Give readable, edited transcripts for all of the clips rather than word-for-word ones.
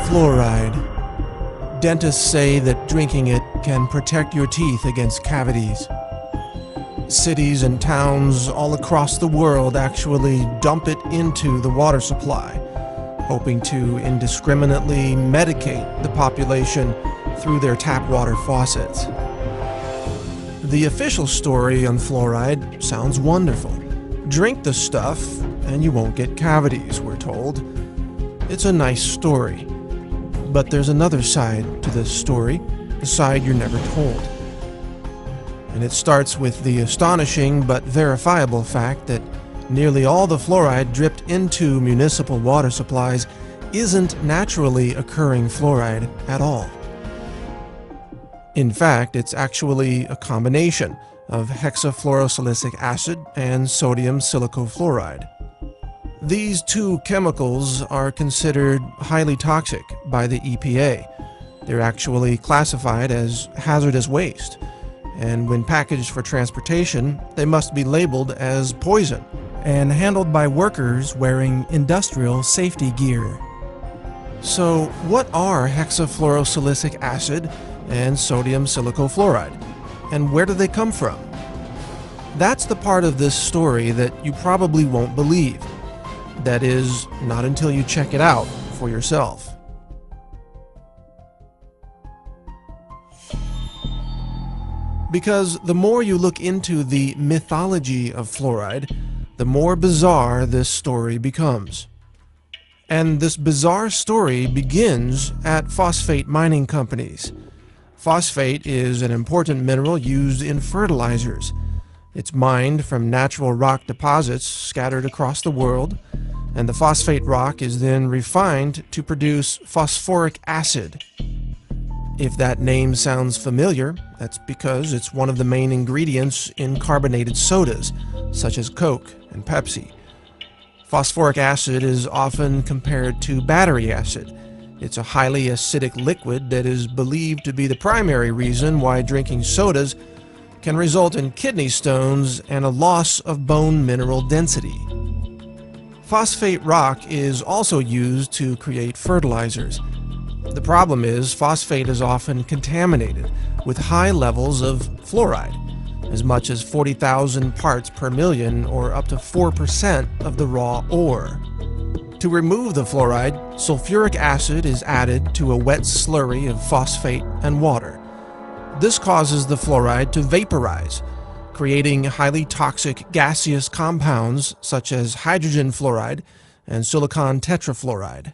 Fluoride. Dentists say that drinking it can protect your teeth against cavities. Cities and towns all across the world actually dump it into the water supply, hoping to indiscriminately medicate the population through their tap water faucets. The official story on fluoride sounds wonderful. Drink the stuff and you won't get cavities, we're told. It's a nice story. But there's another side to this story, the side you're never told. And it starts with the astonishing but verifiable fact that nearly all the fluoride dripped into municipal water supplies isn't naturally occurring fluoride at all. In fact, it's actually a combination of hexafluorosilicic acid and sodium silicofluoride. These two chemicals are considered highly toxic by the EPA. They're actually classified as hazardous waste, and when packaged for transportation, they must be labeled as poison and handled by workers wearing industrial safety gear. So, what are hexafluorosilicic acid and sodium silicofluoride, and where do they come from? That's the part of this story that you probably won't believe. That is, not until you check it out for yourself. Because the more you look into the mythology of fluoride, the more bizarre this story becomes. And this bizarre story begins at phosphate mining companies. Phosphate is an important mineral used in fertilizers. It's mined from natural rock deposits scattered across the world, and the phosphate rock is then refined to produce phosphoric acid. If that name sounds familiar, that's because it's one of the main ingredients in carbonated sodas, such as Coke and Pepsi. Phosphoric acid is often compared to battery acid. It's a highly acidic liquid that is believed to be the primary reason why drinking sodas can result in kidney stones and a loss of bone mineral density. Phosphate rock is also used to create fertilizers. The problem is phosphate is often contaminated with high levels of fluoride, as much as 40,000 parts per million, or up to 4% of the raw ore. To remove the fluoride, sulfuric acid is added to a wet slurry of phosphate and water. This causes the fluoride to vaporize, creating highly toxic gaseous compounds such as hydrogen fluoride and silicon tetrafluoride.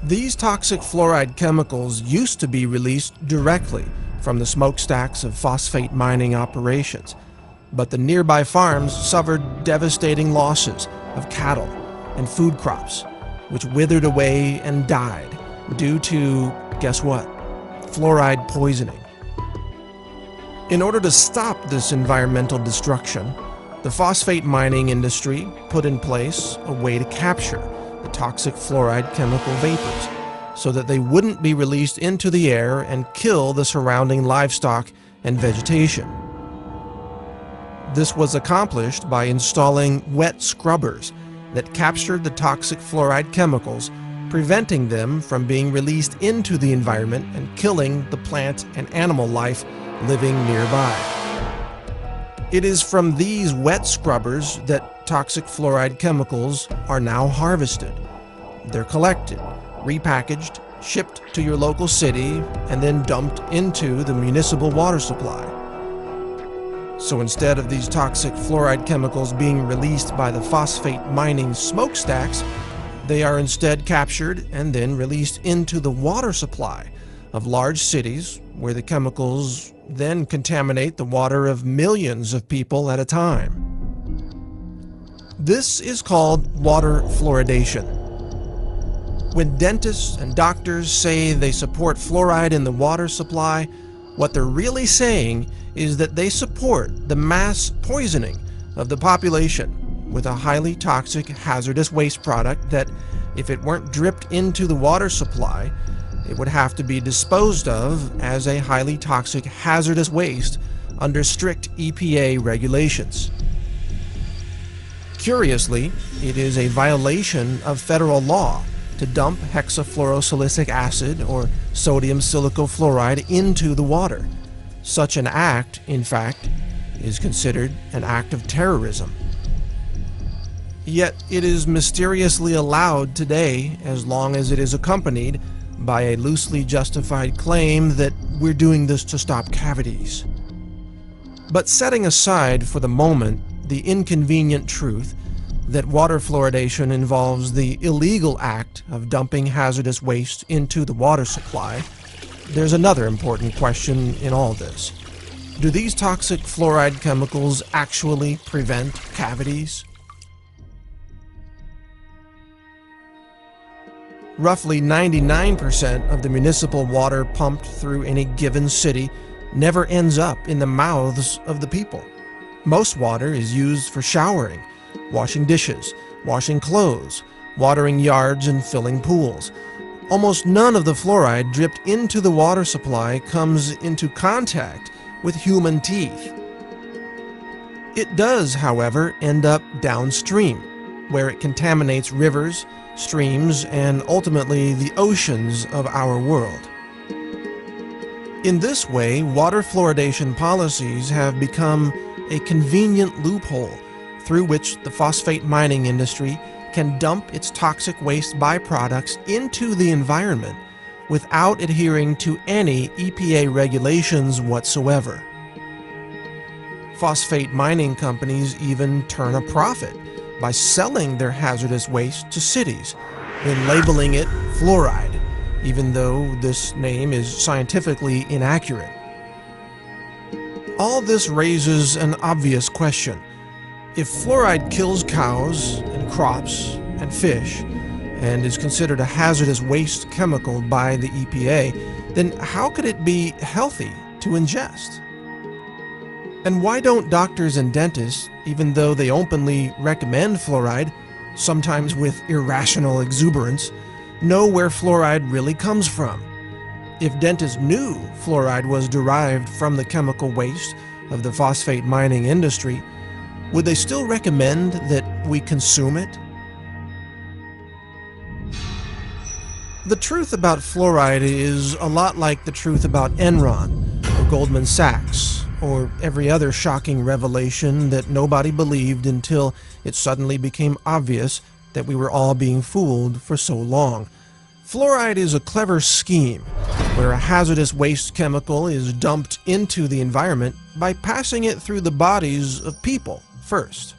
These toxic fluoride chemicals used to be released directly from the smokestacks of phosphate mining operations, but the nearby farms suffered devastating losses of cattle and food crops, which withered away and died due to, guess what? Fluoride poisoning. In order to stop this environmental destruction, the phosphate mining industry put in place a way to capture the toxic fluoride chemical vapors so that they wouldn't be released into the air and kill the surrounding livestock and vegetation. This was accomplished by installing wet scrubbers that captured the toxic fluoride chemicals, preventing them from being released into the environment and killing the plant and animal life living nearby. It is from these wet scrubbers that toxic fluoride chemicals are now harvested. They're collected, repackaged, shipped to your local city, and then dumped into the municipal water supply. So instead of these toxic fluoride chemicals being released by the phosphate mining smokestacks, they are instead captured and then released into the water supply of large cities, where the chemicals then contaminate the water of millions of people at a time. This is called water fluoridation. When dentists and doctors say they support fluoride in the water supply, what they're really saying is that they support the mass poisoning of the population with a highly toxic hazardous waste product that, if it weren't dripped into the water supply, it would have to be disposed of as a highly toxic hazardous waste under strict EPA regulations. Curiously, it is a violation of federal law to dump hexafluorosilicic acid or sodium silicofluoride into the water. Such an act, in fact, is considered an act of terrorism. Yet it is mysteriously allowed today as long as it is accompanied by a loosely justified claim that we're doing this to stop cavities. But setting aside for the moment the inconvenient truth that water fluoridation involves the illegal act of dumping hazardous waste into the water supply, there's another important question in all this. Do these toxic fluoride chemicals actually prevent cavities? Roughly 99% of the municipal water pumped through any given city never ends up in the mouths of the people. Most water is used for showering, washing dishes, washing clothes, watering yards, and filling pools. Almost none of the fluoride dripped into the water supply comes into contact with human teeth. It does, however, end up downstream, where it contaminates rivers, streams, and ultimately the oceans of our world. In this way, water fluoridation policies have become a convenient loophole through which the phosphate mining industry can dump its toxic waste byproducts into the environment without adhering to any EPA regulations whatsoever. Phosphate mining companies even turn a profit by selling their hazardous waste to cities, then labeling it fluoride, even though this name is scientifically inaccurate. All this raises an obvious question. If fluoride kills cows and crops and fish and is considered a hazardous waste chemical by the EPA, then how could it be healthy to ingest? And why don't doctors and dentists, even though they openly recommend fluoride, sometimes with irrational exuberance, know where fluoride really comes from? If dentists knew fluoride was derived from the chemical waste of the phosphate mining industry, would they still recommend that we consume it? The truth about fluoride is a lot like the truth about Enron or Goldman Sachs or every other shocking revelation that nobody believed until it suddenly became obvious that we were all being fooled for so long. Fluoride is a clever scheme where a hazardous waste chemical is dumped into the environment by passing it through the bodies of people first.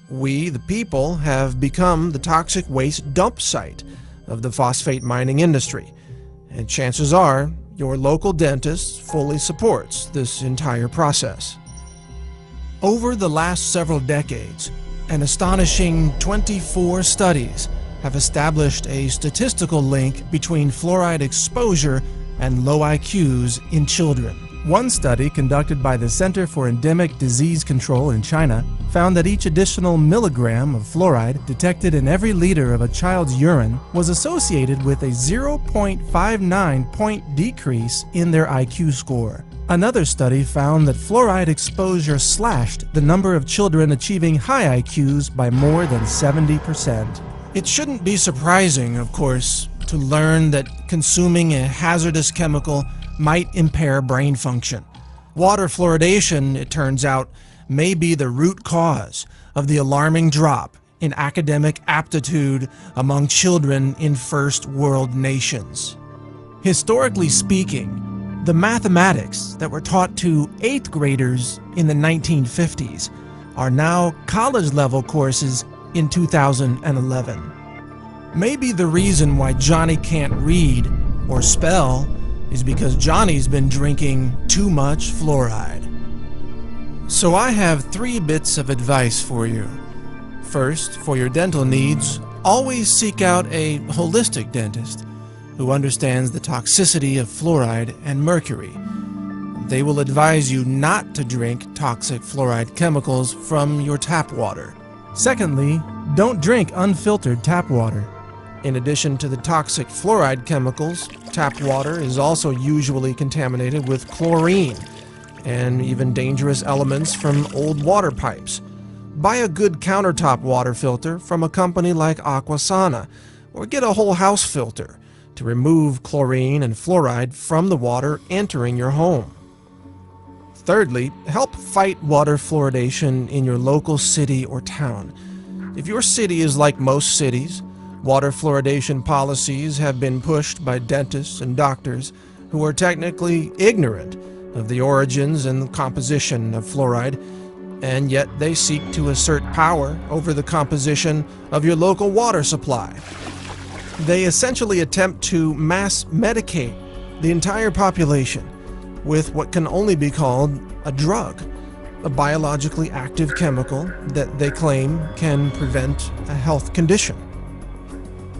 We, the people, have become the toxic waste dump site of the phosphate mining industry, and chances are your local dentist fully supports this entire process. Over the last several decades, an astonishing 24 studies have established a statistical link between fluoride exposure and low IQs in children. One study conducted by the Center for Endemic Disease Control in China found that each additional milligram of fluoride detected in every liter of a child's urine was associated with a 0.59 point decrease in their IQ score. Another study found that fluoride exposure slashed the number of children achieving high IQs by more than 70%. It shouldn't be surprising, of course, to learn that consuming a hazardous chemical might impair brain function. Water fluoridation, it turns out, may be the root cause of the alarming drop in academic aptitude among children in first world nations. Historically speaking, the mathematics that were taught to 8th graders in the 1950s are now college-level courses in 2011. Maybe the reason why Johnny can't read or spell is because Johnny's been drinking too much fluoride. So I have 3 bits of advice for you. First, for your dental needs, always seek out a holistic dentist who understands the toxicity of fluoride and mercury. They will advise you not to drink toxic fluoride chemicals from your tap water. Secondly, don't drink unfiltered tap water. In addition to the toxic fluoride chemicals, tap water is also usually contaminated with chlorine and even dangerous elements from old water pipes. Buy a good countertop water filter from a company like Aquasana, or get a whole house filter to remove chlorine and fluoride from the water entering your home. Thirdly, help fight water fluoridation in your local city or town. If your city is like most cities, water fluoridation policies have been pushed by dentists and doctors who are technically ignorant of the origins and composition of fluoride, and yet they seek to assert power over the composition of your local water supply. They essentially attempt to mass medicate the entire population with what can only be called a drug, a biologically active chemical that they claim can prevent a health condition.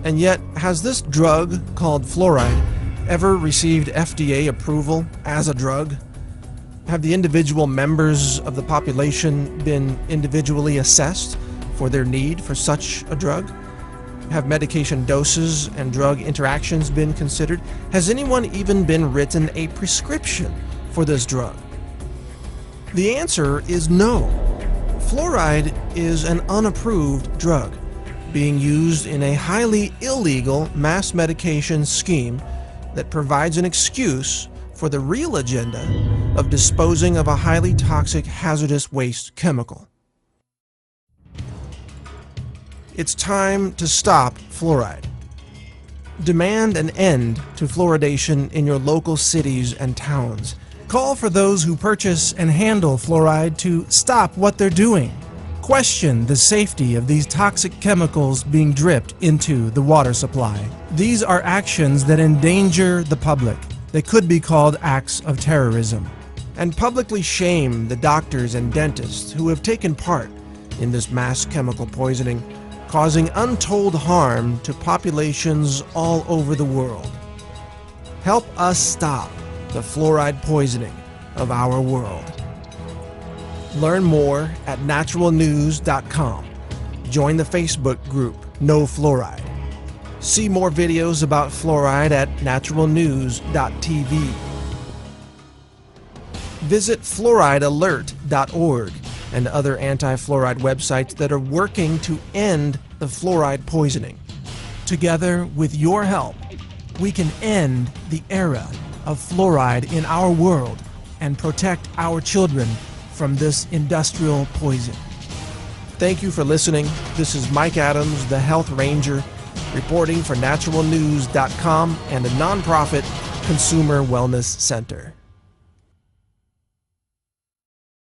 And yet, has this drug called fluoride ever received FDA approval as a drug? Have the individual members of the population been individually assessed for their need for such a drug? Have medication doses and drug interactions been considered? Has anyone even been written a prescription for this drug? The answer is no. Fluoride is an unapproved drug being used in a highly illegal mass medication scheme that provides an excuse for the real agenda of disposing of a highly toxic, hazardous waste chemical. It's time to stop fluoride. Demand an end to fluoridation in your local cities and towns. Call for those who purchase and handle fluoride to stop what they're doing. Question the safety of these toxic chemicals being dripped into the water supply. These are actions that endanger the public. They could be called acts of terrorism. And publicly shame the doctors and dentists who have taken part in this mass chemical poisoning, causing untold harm to populations all over the world. Help us stop the fluoride poisoning of our world. Learn more at naturalnews.com. Join the Facebook group No Fluoride. See more videos about fluoride at naturalnews.tv. Visit fluoridealert.org and other anti-fluoride websites that are working to end the fluoride poisoning. Together, with your help, we can end the era of fluoride in our world and protect our children from this industrial poison. Thank you for listening. This is Mike Adams, the Health Ranger, reporting for naturalnews.com and a nonprofit consumer wellness center.